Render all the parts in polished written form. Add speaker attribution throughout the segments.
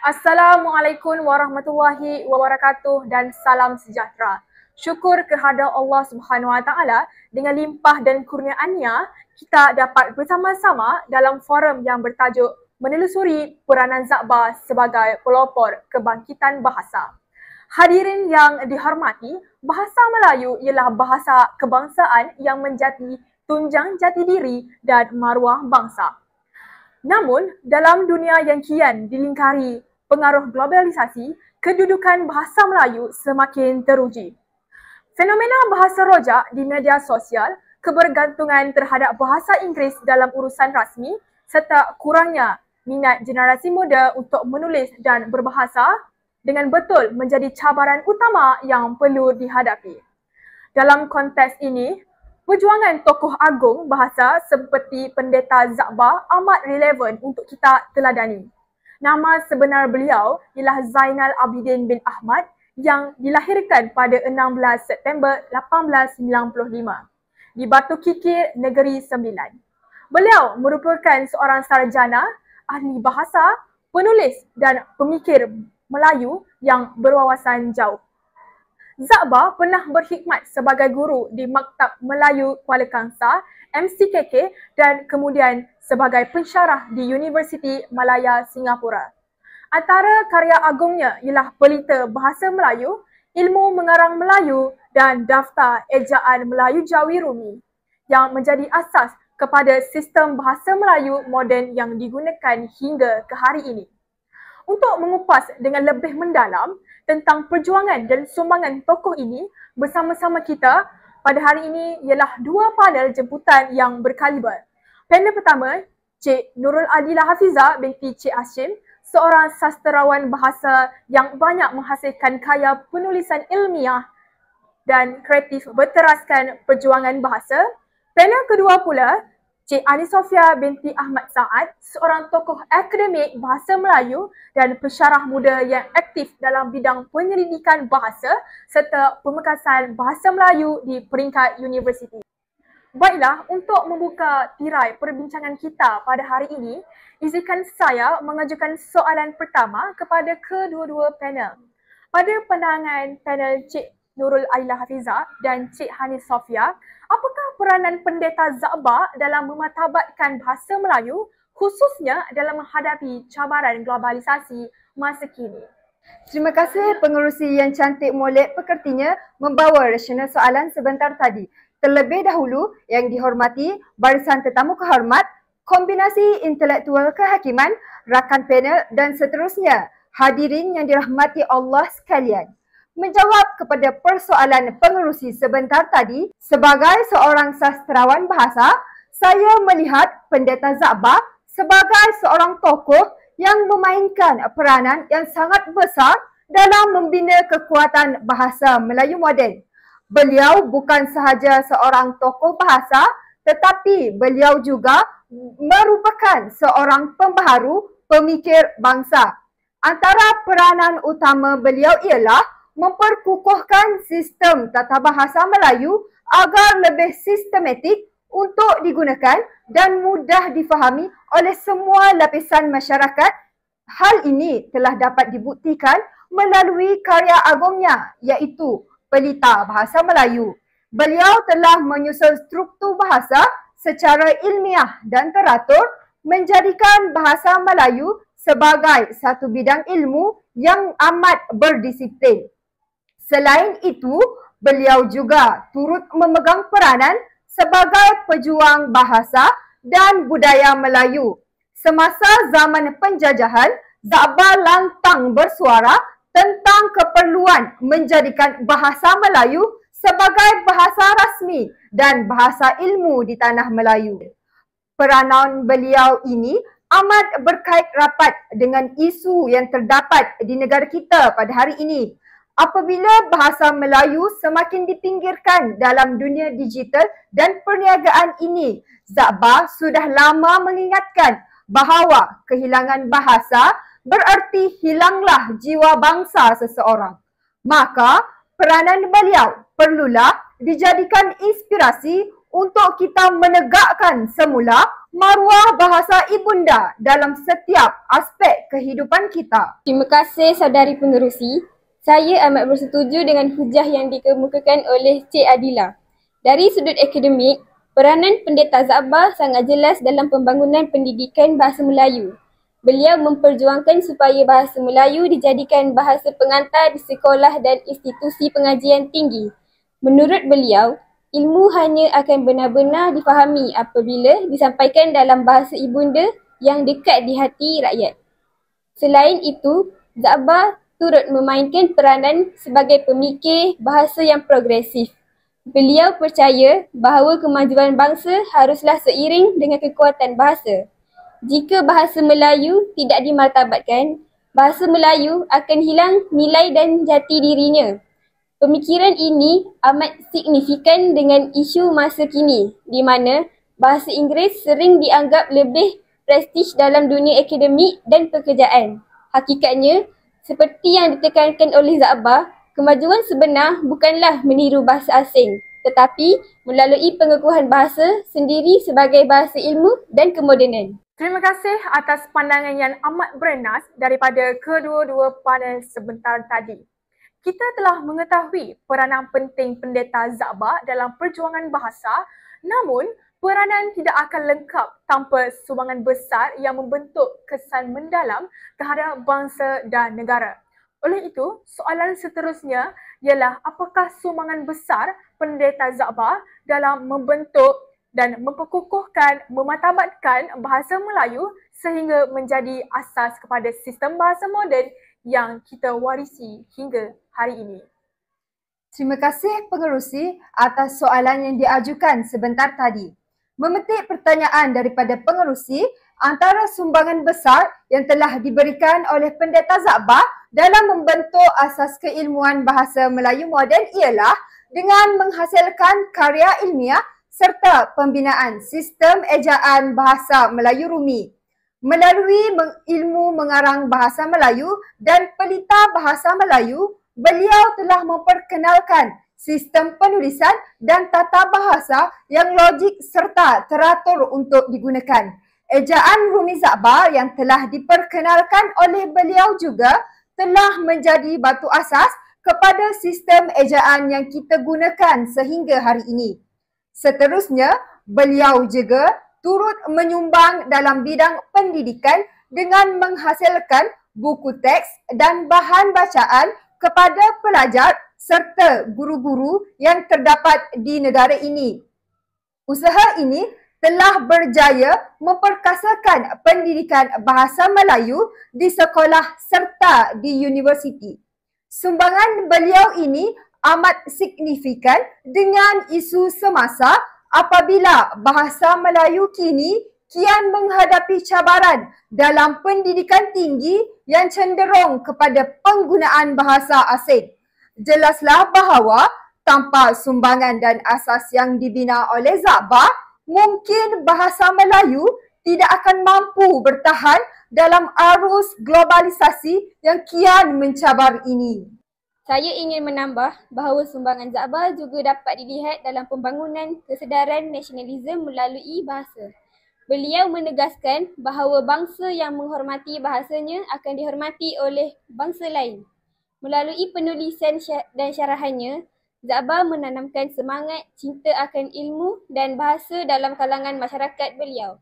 Speaker 1: Assalamualaikum warahmatullahi wabarakatuh dan salam sejahtera. Syukur kehadrat Allah Subhanahu Wa Taala, dengan limpah dan kurniaannya kita dapat bersama-sama dalam forum yang bertajuk menelusuri peranan Za'bah sebagai pelopor kebangkitan bahasa. Hadirin yang dihormati, bahasa Melayu ialah bahasa kebangsaan yang menjadi tunjang jati diri dan maruah bangsa. Namun, dalam dunia yang kian dilingkari pengaruh globalisasi, kedudukan bahasa Melayu semakin teruji. Fenomena bahasa rojak di media sosial, kebergantungan terhadap bahasa Inggeris dalam urusan rasmi serta kurangnya minat generasi muda untuk menulis dan berbahasa dengan betul menjadi cabaran utama yang perlu dihadapi. Dalam konteks ini, perjuangan tokoh agung bahasa seperti Pendeta Za'bah amat relevan untuk kita teladani. Nama sebenar beliau ialah Zainal Abidin bin Ahmad yang dilahirkan pada 16 September 1895 di Batu Kikir, Negeri Sembilan. Beliau merupakan seorang sarjana, ahli bahasa, penulis dan pemikir Melayu yang berwawasan jauh. Za'bah pernah berkhidmat sebagai guru di Maktab Melayu Kuala Kangsar, MCKK, dan kemudian sebagai pensyarah di Universiti Malaya Singapura. Antara karya agungnya ialah Pelita Bahasa Melayu, Ilmu Mengarang Melayu dan Daftar Ejaan Melayu Jawi Rumi yang menjadi asas kepada sistem bahasa Melayu moden yang digunakan hingga ke hari ini. Untuk mengupas dengan lebih mendalam tentang perjuangan dan sumbangan tokoh ini, bersama-sama kita pada hari ini ialah dua panel jemputan yang berkaliber. Panel pertama, Cik Nurul Adilah Hafizah binti Cik Hashim, seorang sastrawan bahasa yang banyak menghasilkan karya penulisan ilmiah dan kreatif berteraskan perjuangan bahasa. Panel kedua pula, Cik Ani Sofia binti Ahmad Saad, seorang tokoh akademik bahasa Melayu dan pensyarah muda yang aktif dalam bidang penyelidikan bahasa serta pemekasan bahasa Melayu di peringkat universiti. Baiklah, untuk membuka tirai perbincangan kita pada hari ini, izinkan saya mengajukan soalan pertama kepada kedua-dua panel. Pada pandangan panel Cik Nurul Adilah Hafizah dan Cik Hani Sofia, apakah peranan Pendeta Za'bah dalam memartabatkan bahasa Melayu khususnya dalam menghadapi cabaran globalisasi masa kini?
Speaker 2: Terima kasih pengerusi yang cantik molek pekertinya membawa rasional soalan sebentar tadi. Terlebih dahulu yang dihormati barisan tetamu kehormat, kombinasi intelektual kehakiman, rakan panel dan seterusnya, hadirin yang dirahmati Allah sekalian. Menjawab kepada persoalan pengerusi sebentar tadi, sebagai seorang sastrawan bahasa, saya melihat Pendeta Za'bah sebagai seorang tokoh yang memainkan peranan yang sangat besar dalam membina kekuatan bahasa Melayu moden. Beliau bukan sahaja seorang tokoh bahasa, tetapi beliau juga merupakan seorang pembaharu pemikir bangsa. Antara peranan utama beliau ialah memperkukuhkan sistem tata bahasa Melayu agar lebih sistematik untuk digunakan dan mudah difahami oleh semua lapisan masyarakat. Hal ini telah dapat dibuktikan melalui karya agungnya iaitu Pelita Bahasa Melayu. Beliau telah menyusun struktur bahasa secara ilmiah dan teratur, menjadikan bahasa Melayu sebagai satu bidang ilmu yang amat berdisiplin. Selain itu, beliau juga turut memegang peranan sebagai pejuang bahasa dan budaya Melayu. Semasa zaman penjajahan, Za'bah lantang bersuara tentang keperluan menjadikan bahasa Melayu sebagai bahasa rasmi dan bahasa ilmu di tanah Melayu. Peranan beliau ini amat berkait rapat dengan isu yang terdapat di negara kita pada hari ini. Apabila bahasa Melayu semakin dipinggirkan dalam dunia digital dan perniagaan ini, Za'bah sudah lama mengingatkan bahawa kehilangan bahasa berarti hilanglah jiwa bangsa seseorang. Maka, peranan beliau perlulah dijadikan inspirasi untuk kita menegakkan semula maruah bahasa ibunda dalam setiap aspek kehidupan kita.
Speaker 3: Terima kasih saudari pengerusi. Saya amat bersetuju dengan hujah yang dikemukakan oleh Cik Adila. Dari sudut akademik, peranan Pendeta Za'bah sangat jelas dalam pembangunan pendidikan bahasa Melayu. Beliau memperjuangkan supaya bahasa Melayu dijadikan bahasa pengantar di sekolah dan institusi pengajian tinggi. Menurut beliau, ilmu hanya akan benar-benar difahami apabila disampaikan dalam bahasa ibunda yang dekat di hati rakyat. Selain itu, Za'bah turut memainkan peranan sebagai pemikir bahasa yang progresif. Beliau percaya bahawa kemajuan bangsa haruslah seiring dengan kekuatan bahasa. Jika bahasa Melayu tidak dimartabatkan, bahasa Melayu akan hilang nilai dan jati dirinya. Pemikiran ini amat signifikan dengan isu masa kini, di mana bahasa Inggeris sering dianggap lebih prestij dalam dunia akademik dan pekerjaan. Hakikatnya, seperti yang ditekankan oleh Za'bah, kemajuan sebenar bukanlah meniru bahasa asing, tetapi melalui pengukuhan bahasa sendiri sebagai bahasa ilmu dan kemodenan.
Speaker 1: Terima kasih atas pandangan yang amat bernas daripada kedua-dua panel sebentar tadi. Kita telah mengetahui peranan penting Pendeta Za'bah dalam perjuangan bahasa, namun peranan tidak akan lengkap tanpa sumbangan besar yang membentuk kesan mendalam terhadap bangsa dan negara. Oleh itu, soalan seterusnya ialah apakah sumbangan besar Pendeta Za'bah dalam membentuk dan memperkukuhkan, memartabatkan bahasa Melayu sehingga menjadi asas kepada sistem bahasa moden yang kita warisi hingga hari ini.
Speaker 2: Terima kasih pengerusi atas soalan yang diajukan sebentar tadi. Memetik pertanyaan daripada pengerusi, antara sumbangan besar yang telah diberikan oleh Pendeta Za'bah dalam membentuk asas keilmuan bahasa Melayu moden ialah dengan menghasilkan karya ilmiah serta pembinaan sistem ejaan bahasa Melayu Rumi. Melalui ilmu mengarang bahasa Melayu dan pelita bahasa Melayu, beliau telah memperkenalkan sistem penulisan dan tata bahasa yang logik serta teratur untuk digunakan. Ejaan Rumi Za'bah yang telah diperkenalkan oleh beliau juga telah menjadi batu asas kepada sistem ejaan yang kita gunakan sehingga hari ini. Seterusnya, beliau juga turut menyumbang dalam bidang pendidikan dengan menghasilkan buku teks dan bahan bacaan kepada pelajar serta guru-guru yang terdapat di negara ini. Usaha ini telah berjaya memperkasakan pendidikan bahasa Melayu di sekolah serta di universiti. Sumbangan beliau ini amat signifikan dengan isu semasa apabila bahasa Melayu kini kian menghadapi cabaran dalam pendidikan tinggi yang cenderung kepada penggunaan bahasa asing. Jelaslah bahawa tanpa sumbangan dan asas yang dibina oleh Za'bah, mungkin bahasa Melayu tidak akan mampu bertahan dalam arus globalisasi yang kian mencabar ini.
Speaker 3: Saya ingin menambah bahawa sumbangan Za'bah juga dapat dilihat dalam pembangunan kesedaran nasionalisme melalui bahasa. Beliau menegaskan bahawa bangsa yang menghormati bahasanya akan dihormati oleh bangsa lain. Melalui penulisan dan syarahannya, Za'bah menanamkan semangat cinta akan ilmu dan bahasa dalam kalangan masyarakat beliau.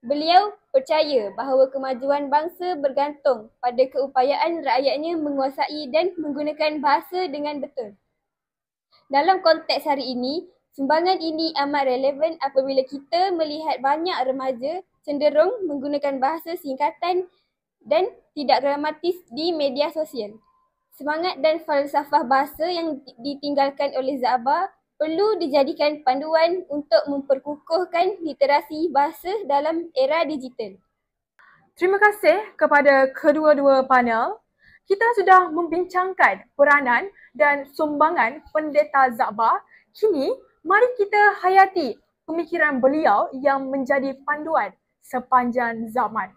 Speaker 3: Beliau percaya bahawa kemajuan bangsa bergantung pada keupayaan rakyatnya menguasai dan menggunakan bahasa dengan betul. Dalam konteks hari ini, sumbangan ini amat relevan apabila kita melihat banyak remaja cenderung menggunakan bahasa singkatan dan tidak gramatis di media sosial. Semangat dan falsafah bahasa yang ditinggalkan oleh Za'bah perlu dijadikan panduan untuk memperkukuhkan literasi bahasa dalam era digital.
Speaker 1: Terima kasih kepada kedua-dua panel. Kita sudah membincangkan peranan dan sumbangan Pendeta Za'bah. Kini, mari kita hayati pemikiran beliau yang menjadi panduan sepanjang zaman.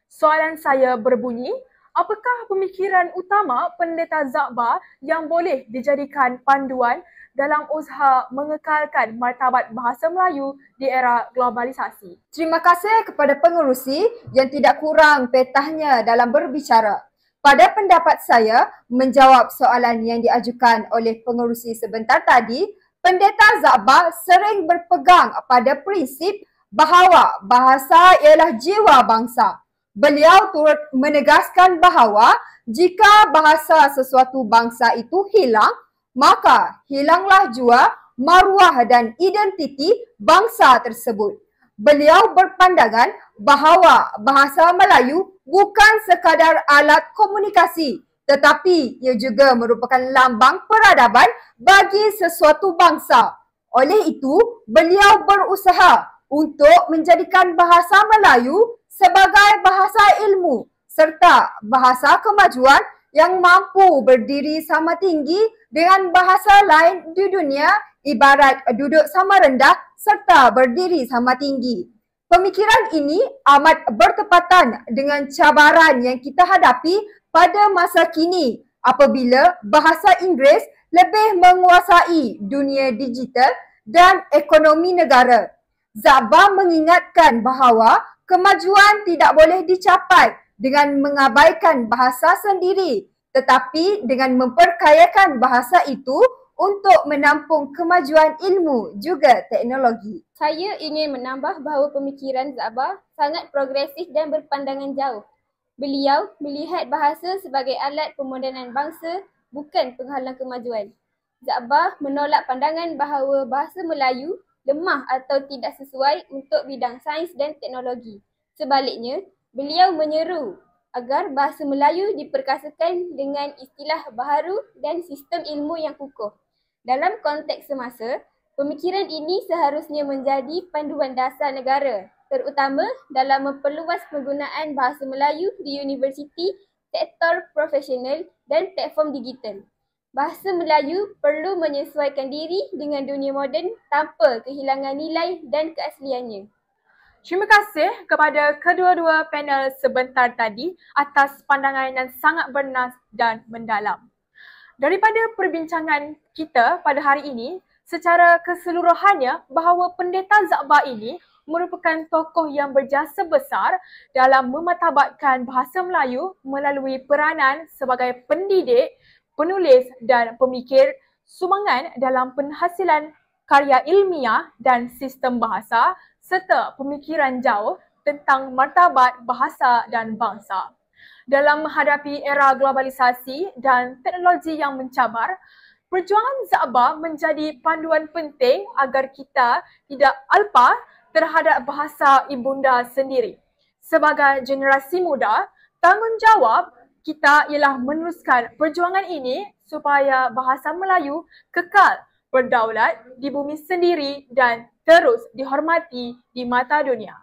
Speaker 1: Soalan saya berbunyi, apakah pemikiran utama Pendeta Zakbar yang boleh dijadikan panduan dalam usaha mengekalkan martabat bahasa Melayu di era globalisasi?
Speaker 2: Terima kasih kepada pengerusi yang tidak kurang petahnya dalam berbicara. Pada pendapat saya, menjawab soalan yang diajukan oleh pengerusi sebentar tadi, Pendeta Zakbar sering berpegang pada prinsip bahawa bahasa ialah jiwa bangsa. Beliau turut menegaskan bahawa jika bahasa sesuatu bangsa itu hilang, maka hilanglah jua maruah dan identiti bangsa tersebut. Beliau berpandangan bahawa bahasa Melayu bukan sekadar alat komunikasi, tetapi ia juga merupakan lambang peradaban bagi sesuatu bangsa. Oleh itu, beliau berusaha untuk menjadikan bahasa Melayu sebagai bahasa ilmu serta bahasa kemajuan yang mampu berdiri sama tinggi dengan bahasa lain di dunia, ibarat duduk sama rendah serta berdiri sama tinggi. Pemikiran ini amat bertepatan dengan cabaran yang kita hadapi pada masa kini apabila bahasa Inggeris lebih menguasai dunia digital dan ekonomi negara. Zakbar mengingatkan bahawa kemajuan tidak boleh dicapai dengan mengabaikan bahasa sendiri, tetapi dengan memperkayakan bahasa itu untuk menampung kemajuan ilmu juga teknologi.
Speaker 3: Saya ingin menambah bahawa pemikiran Zakbar sangat progresif dan berpandangan jauh. Beliau melihat bahasa sebagai alat pemodenan bangsa, bukan penghalang kemajuan. Zakbar menolak pandangan bahawa bahasa Melayu lemah atau tidak sesuai untuk bidang sains dan teknologi. Sebaliknya, beliau menyeru agar bahasa Melayu diperkasakan dengan istilah baharu dan sistem ilmu yang kukuh. Dalam konteks semasa, pemikiran ini seharusnya menjadi panduan dasar negara, terutama dalam memperluas penggunaan bahasa Melayu di universiti, sektor profesional dan platform digital. Bahasa Melayu perlu menyesuaikan diri dengan dunia moden tanpa kehilangan nilai dan keasliannya.
Speaker 1: Terima kasih kepada kedua-dua panel sebentar tadi atas pandangan yang sangat bernas dan mendalam. Daripada perbincangan kita pada hari ini, secara keseluruhannya bahawa Pendeta Zakbar ini merupakan tokoh yang berjasa besar dalam mematabatkan bahasa Melayu melalui peranan sebagai pendidik, penulis dan pemikir, sumbangan dalam penghasilan karya ilmiah dan sistem bahasa serta pemikiran jauh tentang martabat bahasa dan bangsa. Dalam menghadapi era globalisasi dan teknologi yang mencabar, perjuangan Zakbar menjadi panduan penting agar kita tidak alpa terhadap bahasa ibunda sendiri. Sebagai generasi muda, tanggungjawab kita ialah meneruskan perjuangan ini supaya bahasa Melayu kekal berdaulat di bumi sendiri dan terus dihormati di mata dunia.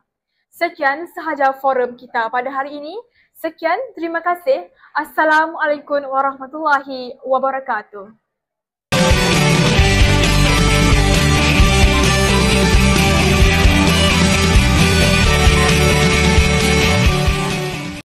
Speaker 1: Sekian sahaja forum kita pada hari ini. Sekian, terima kasih. Assalamualaikum warahmatullahi wabarakatuh.